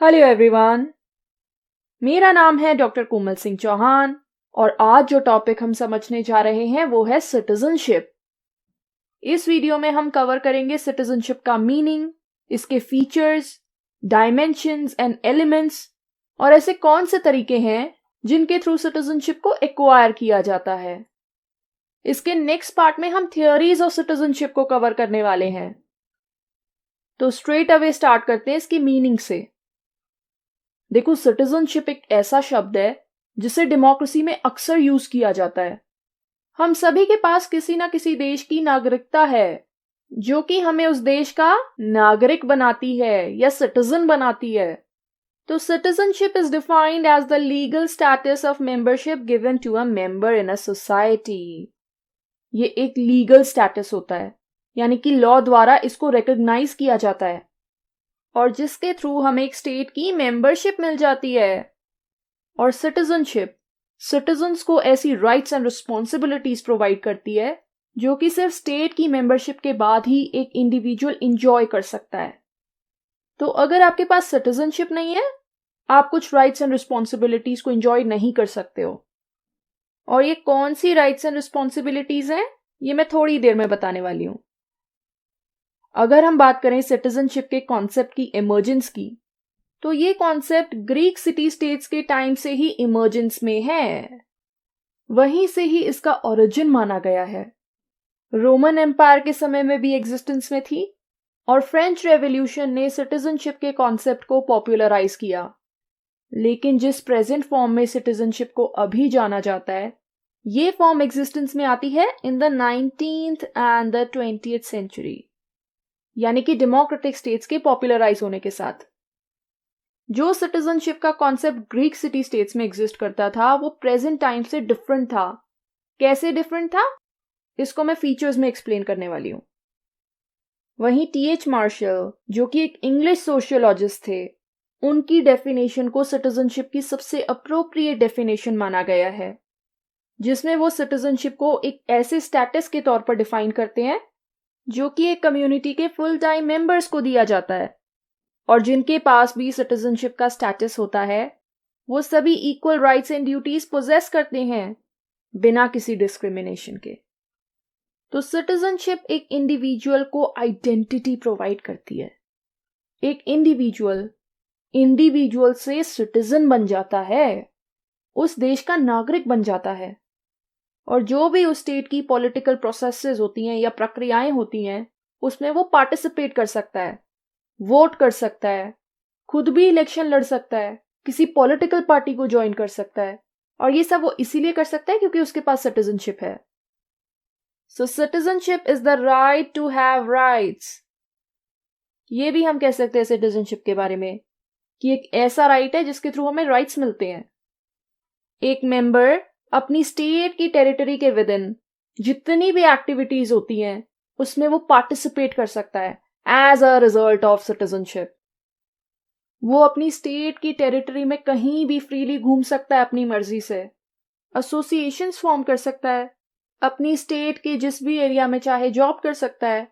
Hello everyone, मेरा नाम है डॉक्टर कोमल सिंह चौहान और आज जो टॉपिक हम समझने जा रहे हैं वो है सिटीजनशिप। इस वीडियो में हम कवर करेंगे सिटीजनशिप का मीनिंग, इसके फीचर्स, डायमेंशंस एंड एलिमेंट्स और ऐसे कौन से तरीके हैं जिनके थ्रू सिटीजनशिप को एक्वायर किया जाता है। इसके नेक्स्ट पार्ट में हम थियोरीज ऑफ सिटीजनशिप को कवर करने वाले हैं। तो स्ट्रेट अवे स्टार्ट करते हैं इसकी मीनिंग से। देखो, सिटीजनशिप एक ऐसा शब्द है जिसे डेमोक्रेसी में अक्सर यूज किया जाता है। हम सभी के पास किसी ना किसी देश की नागरिकता है जो कि हमें उस देश का नागरिक बनाती है या सिटीजन बनाती है। तो citizenship is defined as the legal status of membership given to a member in a society. ये एक लीगल स्टेटस होता है, यानी कि लॉ द्वारा इसको रिकॉग्नाइज किया जाता है और जिसके थ्रू हमें एक स्टेट की मेंबरशिप मिल जाती है। और सिटीजनशिप सिटीजन्स को ऐसी राइट्स एंड रिस्पॉन्सिबिलिटीज प्रोवाइड करती है जो कि सिर्फ स्टेट की मेंबरशिप के बाद ही एक इंडिविजुअल इंजॉय कर सकता है। तो अगर आपके पास सिटीजनशिप नहीं है, आप कुछ राइट्स एंड रिस्पॉन्सिबिलिटीज को इंजॉय नहीं कर सकते हो। और ये कौन सी राइट्स एंड रिस्पॉन्सिबिलिटीज हैं, ये मैं थोड़ी देर में बताने वाली हूं। अगर हम बात करें सिटीजनशिप के कॉन्सेप्ट की इमर्जेंस की, तो ये कॉन्सेप्ट ग्रीक सिटी स्टेट्स के टाइम से ही इमर्जेंस में है। वहीं से ही इसका ओरिजिन माना गया है। रोमन एम्पायर के समय में भी एग्जिस्टेंस में थी और फ्रेंच रेवोल्यूशन ने सिटीजनशिप के कॉन्सेप्ट को पॉपुलराइज किया। लेकिन जिस प्रेजेंट फॉर्म में सिटीजनशिप को अभी जाना जाता है, ये फॉर्म एग्जिस्टेंस में आती है in the 19th and the 20th century, यानी कि डेमोक्रेटिक स्टेट्स के पॉपुलराइज होने के साथ। जो सिटीजनशिप का कॉन्सेप्ट ग्रीक सिटी स्टेट्स में एग्जिस्ट करता था वो प्रेजेंट टाइम से डिफरेंट था। कैसे डिफरेंट था, इसको मैं फीचर्स में एक्सप्लेन करने वाली हूं। वहीं टीएच मार्शल, जो कि एक इंग्लिश सोशियोलॉजिस्ट थे, उनकी डेफिनेशन को सिटीजनशिप की सबसे अप्रोप्रिएट डेफिनेशन माना गया है, जिसमें वो सिटीजनशिप को एक ऐसे स्टेटस के तौर पर डिफाइन करते हैं जो कि एक कम्युनिटी के फुल टाइम मेंबर्स को दिया जाता है और जिनके पास भी सिटीजनशिप का स्टेटस होता है वो सभी equal rights and duties possess करते हैं बिना किसी डिस्क्रिमिनेशन के। तो सिटीजनशिप एक इंडिविजुअल को आइडेंटिटी प्रोवाइड करती है। एक इंडिविजुअल से सिटीजन बन जाता है, उस देश का नागरिक बन जाता है और जो भी उस स्टेट की पॉलिटिकल प्रोसेसेस होती हैं या प्रक्रियाएं होती हैं उसमें वो पार्टिसिपेट कर सकता है, वोट कर सकता है, खुद भी इलेक्शन लड़ सकता है, किसी पॉलिटिकल पार्टी को ज्वाइन कर सकता है और ये सब वो इसीलिए कर सकता है क्योंकि उसके पास सिटीजनशिप है। So citizenship is the right to have rights. ये भी हम कह सकते हैं सिटीजनशिप के बारे में कि एक ऐसा राइट है जिसके थ्रू हमें राइट्स मिलते हैं। एक मेंबर अपनी स्टेट की टेरिटरी के विद इन जितनी भी एक्टिविटीज होती हैं उसमें वो पार्टिसिपेट कर सकता है as a result of citizenship. वो अपनी स्टेट की टेरिटरी में कहीं भी फ्रीली घूम सकता है अपनी मर्जी से, एसोसिएशंस फॉर्म कर सकता है, अपनी स्टेट के जिस भी एरिया में चाहे जॉब कर सकता है।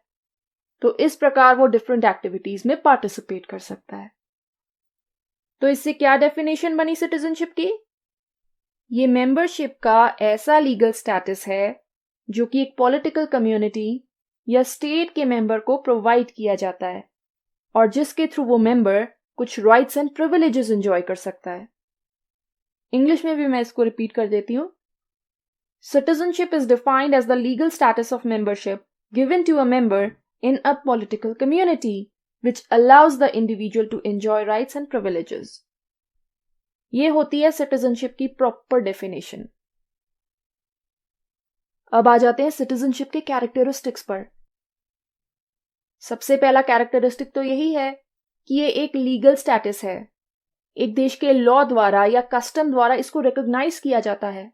तो इस प्रकार वो डिफरेंट एक्टिविटीज में पार्टिसिपेट कर सकता है। तो इससे क्या डेफिनेशन बनी सिटीजनशिप की? ये मेंबरशिप का ऐसा लीगल स्टेटस है जो कि एक पॉलिटिकल कम्युनिटी या स्टेट के मेंबर को प्रोवाइड किया जाता है और जिसके थ्रू वो मेंबर कुछ राइट्स एंड प्रिविलेजेस एंजॉय कर सकता है। इंग्लिश में भी मैं इसको रिपीट कर देती हूं। Citizenship is defined as the legal status of membership given to a member in a political community which allows the individual to enjoy rights and privileges। ये होती है सिटीजनशिप की प्रॉपर डेफिनेशन। अब आ जाते हैं सिटीजनशिप के कैरेक्टरिस्टिक्स पर। सबसे पहला कैरेक्टरिस्टिक तो यही है कि ये एक लीगल स्टेटस है, एक देश के लॉ द्वारा या कस्टम द्वारा इसको रिकॉग्नाइज किया जाता है।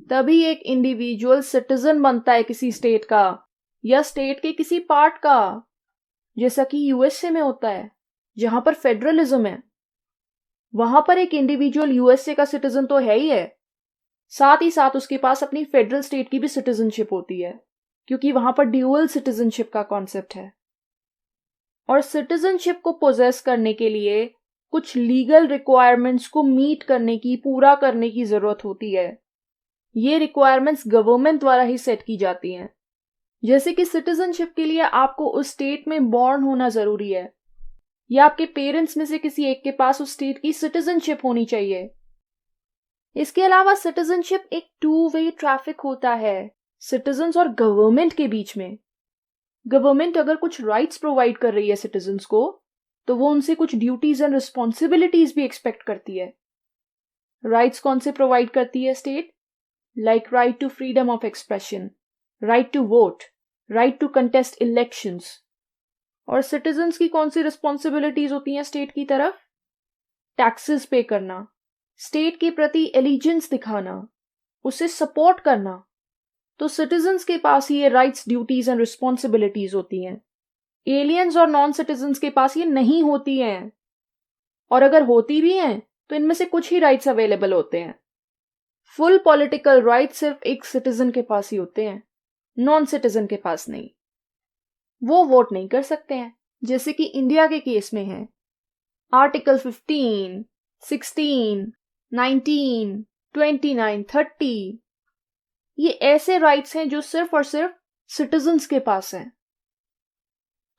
तभी एक इंडिविजुअल सिटीजन बनता है किसी स्टेट का या स्टेट के किसी पार्ट का, जैसा कि यूएसए में होता है जहां पर फेडरलिज्म है। वहां पर एक इंडिविजुअल यूएसए का सिटीजन तो है ही है, साथ ही साथ उसके पास अपनी फेडरल स्टेट की भी सिटीजनशिप होती है क्योंकि वहां पर ड्यूअल सिटीजनशिप का कॉन्सेप्ट है। और सिटीजनशिप को पोजेस करने के लिए कुछ लीगल रिक्वायरमेंट्स को मीट करने की, पूरा करने की जरूरत होती है। ये रिक्वायरमेंट्स गवर्नमेंट द्वारा ही सेट की जाती हैं। जैसे कि सिटीजनशिप के लिए आपको उस स्टेट में बॉर्न होना जरूरी है, या आपके पेरेंट्स में से किसी एक के पास उस स्टेट की सिटीजनशिप होनी चाहिए। इसके अलावा सिटीजनशिप एक टू वे ट्रैफिक होता है सिटीजन्स और गवर्नमेंट के बीच में। गवर्नमेंट अगर कुछ राइट्स प्रोवाइड कर रही है सिटीजन्स को, तो वो उनसे कुछ ड्यूटीज एंड रिस्पॉन्सिबिलिटीज भी एक्सपेक्ट करती है। राइट्स कौन से प्रोवाइड करती है state? Like right to freedom of expression, right to vote, right to contest elections. और सिटीजन्स की कौन सी रिस्पॉन्सिबिलिटीज होती हैं स्टेट की तरफ? टैक्सेस पे करना, स्टेट के प्रति एलिजेंस दिखाना, उसे सपोर्ट करना। तो सिटीजन्स के पास ये राइट्स, ड्यूटीज एंड रिस्पॉन्सिबिलिटीज होती हैं। एलियंस और नॉन सिटीजन्स के पास ये नहीं होती हैं, और अगर होती भी हैं तो इनमें से कुछ ही राइट्स अवेलेबल होते हैं। फुल पॉलिटिकल राइट्स सिर्फ एक सिटीजन के पास ही होते हैं, नॉन सिटीजन के पास नहीं। वो वोट नहीं कर सकते हैं, जैसे कि इंडिया के केस में है। आर्टिकल 15, 16, 19, 29, 30 ये ऐसे राइट्स हैं जो सिर्फ और सिर्फ सिटीजन्स के पास हैं।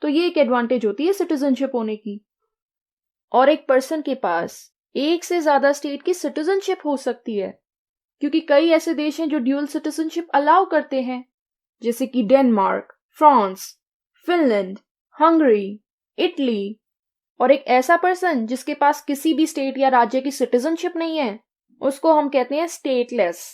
तो ये एक एडवांटेज होती है सिटीजनशिप होने की। और एक पर्सन के पास एक से ज्यादा स्टेट की सिटीजनशिप हो सकती है, क्योंकि कई ऐसे देश हैं जो ड्यूअल सिटीजनशिप अलाउ करते हैं, जैसे कि Denmark, France, Finland, Hungary, Italy. और एक ऐसा पर्सन जिसके पास किसी भी स्टेट या राज्य की सिटीजनशिप नहीं है, उसको हम कहते हैं स्टेटलेस।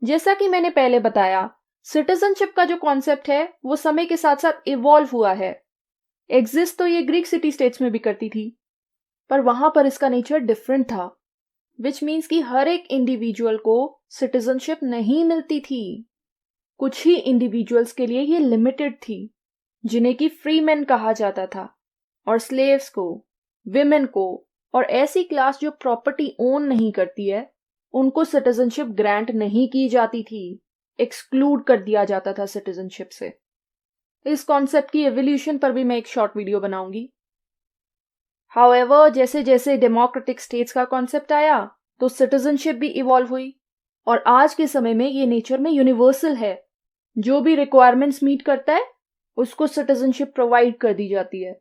जैसा कि मैंने पहले बताया, सिटीजनशिप का जो कॉन्सेप्ट है वो समय के साथ साथ इवॉल्व हुआ है। एग्जिस्ट तो ये ग्रीक सिटी स्टेट्स में भी करती थी, पर वहां पर इसका नेचर डिफरेंट था, विच मीन्स कि हर एक इंडिविजुअल को सिटीजनशिप नहीं मिलती थी। कुछ ही इंडिविजुअल्स के लिए ये लिमिटेड थी, जिन्हें कि फ्री मैन कहा जाता था, और स्लेव्स को, विमेन को, और ऐसी क्लास जो प्रॉपर्टी ओन नहीं करती है, उनको सिटीजनशिप ग्रांट नहीं की जाती थी, एक्सक्लूड कर दिया जाता था सिटीजनशिप से। इस कॉन्सेप्ट की एवोल्यूशन पर भी मैं एक शॉर्ट वीडियो बनाऊंगी। हाउएवर, जैसे जैसे डेमोक्रेटिक स्टेट्स का कॉन्सेप्ट आया, तो सिटीजनशिप भी इवॉल्व हुई, और आज के समय में ये नेचर में यूनिवर्सल है। जो भी रिक्वायरमेंट्स मीट करता है, उसको सिटीजनशिप प्रोवाइड कर दी जाती है,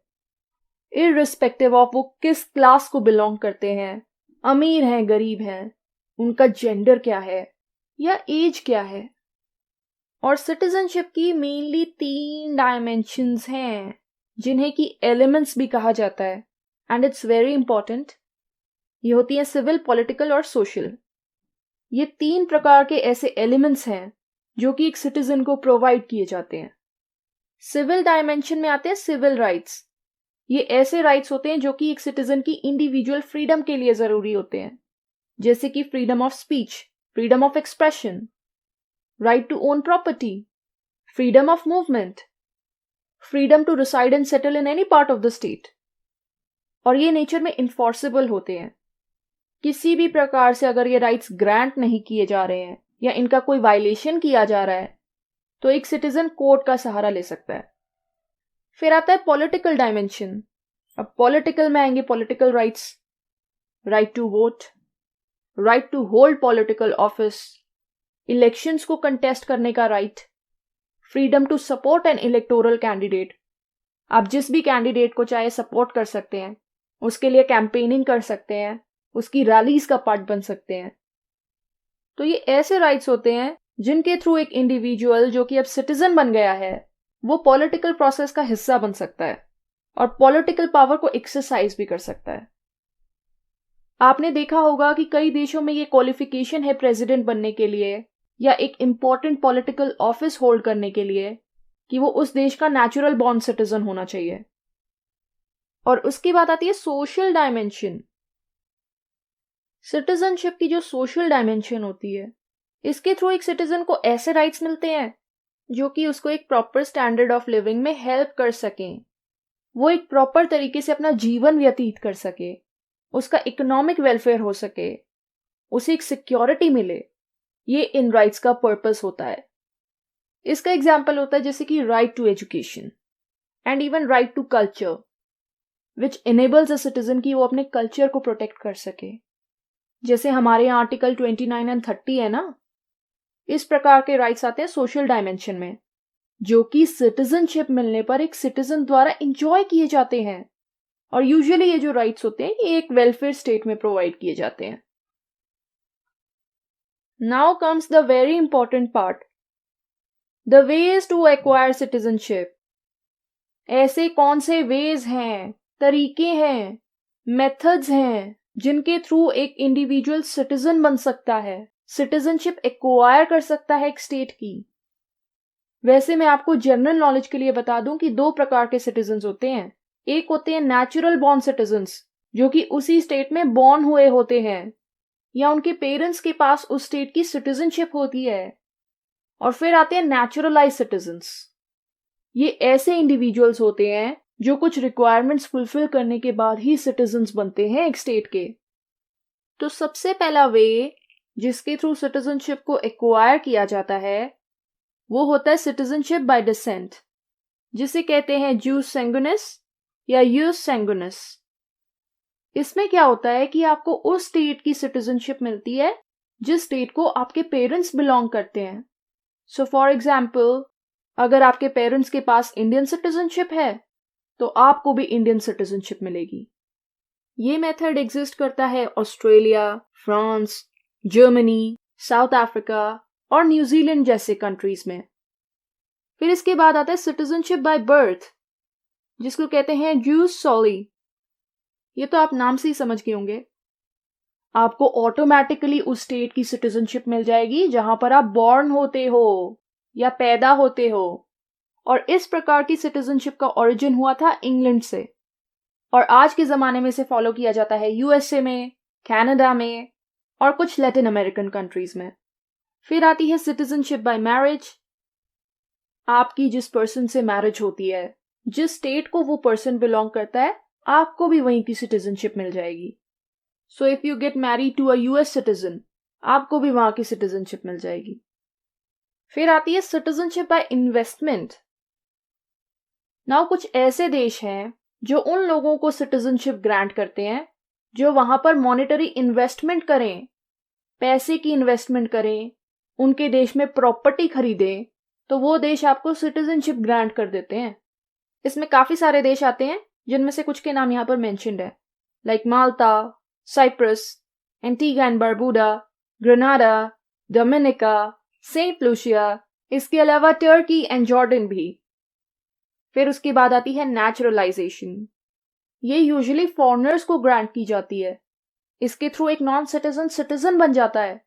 इररिस्पेक्टिव ऑफ वो किस क्लास को बिलोंग करते हैं, अमीर हैं, गरीब हैं, उनका जेंडर क्या है या एज क्या है। और सिटीजनशिप की मेनली 3 डायमेंशंस हैं, जिन्हें कि एलिमेंट्स भी कहा जाता है, एंड इट्स वेरी इंपॉर्टेंट। ये होती हैं सिविल, पॉलिटिकल और सोशल। ये 3 प्रकार के ऐसे एलिमेंट्स हैं जो कि एक सिटीजन को प्रोवाइड किए जाते हैं। सिविल डायमेंशन में आते हैं सिविल राइट्स। ये ऐसे राइट्स होते हैं जो कि एक सिटीजन की इंडिविजुअल फ्रीडम के लिए जरूरी होते हैं, जैसे कि freedom of speech, freedom of expression, right to own property, freedom of movement, freedom to reside and settle in any part of the state. और ये नेचर में इन्फोर्सेबल होते हैं। किसी भी प्रकार से अगर ये राइट्स ग्रांट नहीं किए जा रहे हैं या इनका कोई वायलेशन किया जा रहा है, तो एक सिटीजन कोर्ट का सहारा ले सकता है। फिर आता है पॉलिटिकल डायमेंशन। अब पॉलिटिकल में आएंगे political rights, right to vote, right to hold political office, elections को कंटेस्ट करने का right, freedom to support an electoral candidate. आप जिस भी कैंडिडेट को चाहे सपोर्ट कर सकते हैं, उसके लिए कैंपेनिंग कर सकते हैं, उसकी रैलीज का पार्ट बन सकते हैं। तो ये ऐसे राइट्स होते हैं जिनके थ्रू एक इंडिविजुअल जो कि अब सिटीजन बन गया है, वो पॉलिटिकल प्रोसेस का हिस्सा बन सकता है और पॉलिटिकल पावर को एक्सरसाइज भी कर सकता है। आपने देखा होगा कि कई देशों में ये क्वालिफिकेशन है प्रेसिडेंट बनने के लिए या एक इंपॉर्टेंट पॉलिटिकल ऑफिस होल्ड करने के लिए कि वो उस देश का नेचुरल बॉर्न सिटीजन होना चाहिए। और उसकी बात आती है सोशल डायमेंशन। सिटीजनशिप की जो सोशल डायमेंशन होती है, इसके थ्रू एक सिटीजन को ऐसे राइट्स मिलते हैं जो कि उसको एक प्रॉपर स्टैंडर्ड ऑफ लिविंग में हेल्प कर सकें, वो एक प्रॉपर तरीके से अपना जीवन व्यतीत कर सके, उसका इकोनॉमिक वेलफेयर हो सके, उसे एक सिक्योरिटी मिले। ये इन राइट्स का पर्पस होता है। इसका एग्जाम्पल होता है जैसे कि right to education and even right to culture. Which enables a citizen कि वो अपने कल्चर को प्रोटेक्ट कर सके। जैसे हमारे यहाँ आर्टिकल 29 एंड 30 है ना, इस प्रकार के राइट्स आते हैं सोशल डायमेंशन में, जो कि सिटीजनशिप मिलने पर एक सिटीजन द्वारा इंजॉय किए जाते हैं। और यूजुअली ये जो राइट्स होते हैं ये एक वेलफेयर स्टेट में प्रोवाइड किए जाते हैं। Now comes the very important part, the ways to acquire citizenship. ऐसे कौन से वेज हैं, तरीके हैं, मेथड्स हैं जिनके थ्रू एक इंडिविजुअल सिटीजन बन सकता है, सिटीजनशिप एक्वायर कर सकता है एक स्टेट की। वैसे मैं आपको जनरल नॉलेज के लिए बता दूं कि 2 प्रकार के सिटीजन्स होते हैं। एक होते हैं नेचुरल बॉर्न सिटीजन्स, जो कि उसी स्टेट में बॉर्न हुए होते हैं या उनके पेरेंट्स के पास उस स्टेट की सिटीजनशिप होती है। और फिर आते हैं नेचुरलाइज सिटीजन्स। ये ऐसे इंडिविजुअल्स होते हैं जो कुछ रिक्वायरमेंट्स फुलफिल करने के बाद ही सिटीजन्स बनते हैं एक स्टेट के। तो सबसे पहला वे जिसके थ्रू सिटीजनशिप को एक्वायर किया जाता है वो होता है सिटीजनशिप बाय डिसेंट, जिसे कहते हैं जूस सैंगुइनिस या यूस सैंगुइनिस। इसमें क्या होता है कि आपको उस स्टेट की सिटीजनशिप मिलती है जिस स्टेट को आपके पेरेंट्स बिलोंग करते हैं। सो फॉर एग्जाम्पल, अगर आपके पेरेंट्स के पास इंडियन सिटीजनशिप है तो आपको भी इंडियन सिटीजनशिप मिलेगी। ये मेथड एग्जिस्ट करता है Australia, France, Germany, south Africa और न्यूजीलैंड जैसे कंट्रीज में। फिर इसके बाद आता है सिटीजनशिप बाय बर्थ, जिसको कहते हैं जूस सोली। ये तो आप नाम से ही समझ गए होंगे, आपको ऑटोमेटिकली उस स्टेट की सिटीजनशिप मिल जाएगी जहां पर आप बॉर्न होते हो या पैदा होते हो। और इस प्रकार की सिटीजनशिप का ओरिजिन हुआ था इंग्लैंड से, और आज के जमाने में इसे फॉलो किया जाता है यूएसए में, कनाडा में और कुछ लैटिन अमेरिकन कंट्रीज में। फिर आती है सिटीजनशिप बाय मैरिज। आपकी जिस पर्सन से मैरिज होती है, जिस स्टेट को वो पर्सन बिलोंग करता है, आपको भी वहीं की सिटीजनशिप मिल जाएगी। So if you get married to a US citizen, आपको भी वहां की सिटीजनशिप मिल जाएगी। फिर आती है सिटीजनशिप बाय इन्वेस्टमेंट। नाउ कुछ ऐसे देश हैं जो उन लोगों को सिटीजनशिप ग्रांट करते हैं जो वहां पर मॉनेटरी इन्वेस्टमेंट करें, पैसे की इन्वेस्टमेंट करें, उनके देश में प्रॉपर्टी खरीदें, तो वो देश आपको सिटीजनशिप ग्रांट कर देते हैं। इसमें काफी सारे देश आते हैं जिनमें से कुछ के नाम यहाँ पर मेंशन्ड है, like Malta, Cyprus, Antigua and Barbuda, Grenada, Dominica, Saint Lucia, इसके अलावा टर्की एंड जॉर्डन भी। फिर उसके बाद आती है नेचुरलाइजेशन। ये यूजुअली फॉरेनर्स को ग्रांट की जाती है। इसके थ्रू एक नॉन सिटीजन सिटीजन बन जाता है।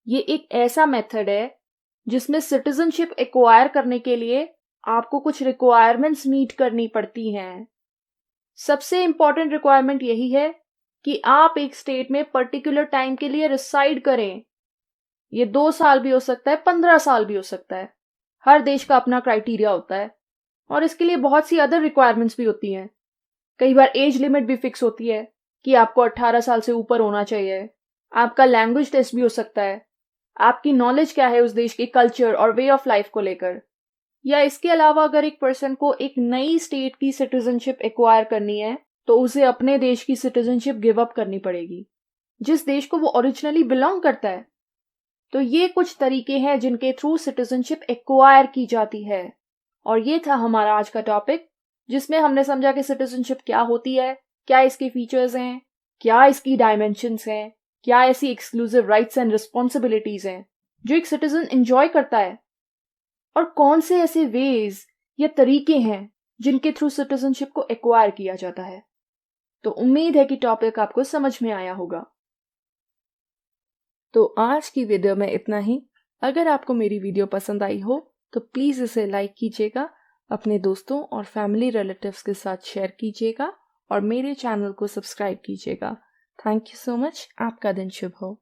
ये एक ऐसा मेथड है जिसमें सिटीजनशिप एक्वायर करने के लिए आपको कुछ रिक्वायरमेंट्स मीट करनी पड़ती हैं। सबसे इंपॉर्टेंट रिक्वायरमेंट यही है कि आप एक स्टेट में पर्टिकुलर टाइम के लिए रिसाइड करें। ये 2 साल भी हो सकता है, 15 साल भी हो सकता है। हर देश का अपना क्राइटेरिया होता है और इसके लिए बहुत सी अदर रिक्वायरमेंट्स भी होती हैं। कई बार एज लिमिट भी फिक्स होती है कि आपको 18 साल से ऊपर होना चाहिए। आपका लैंग्वेज टेस्ट भी हो सकता है, आपकी नॉलेज क्या है उस देश के कल्चर और वे ऑफ लाइफ को लेकर। या इसके अलावा अगर एक पर्सन को एक नई स्टेट की सिटीजनशिप एक्वायर करनी है तो उसे अपने देश की सिटीजनशिप गिव अप करनी पड़ेगी, जिस देश को वो ओरिजिनली बिलोंग करता है। तो ये कुछ तरीके हैं जिनके थ्रू सिटीजनशिप एक्वायर की जाती है। और ये था हमारा आज का टॉपिक, जिसमें हमने समझा कि सिटीजनशिप क्या होती है, क्या इसके फीचर्स हैं, क्या इसकी डायमेंशंस हैं, क्या ऐसी एक्सक्लूसिव राइट्स एंड रिस्पॉन्सिबिलिटीज हैं जो एक सिटीजन एंजॉय करता है, और कौन से ऐसे वेज या तरीके हैं जिनके थ्रू सिटीजनशिप को एक्वायर किया जाता है। तो उम्मीद है कि टॉपिक आपको समझ में आया होगा। तो आज की वीडियो में इतना ही। अगर आपको मेरी वीडियो पसंद आई हो तो प्लीज़ इसे लाइक कीजिएगा, अपने दोस्तों और फैमिली रिलेटिव्स के साथ शेयर कीजिएगा और मेरे चैनल को सब्सक्राइब कीजिएगा। Thank you so much. आपका दिन शुभ हो।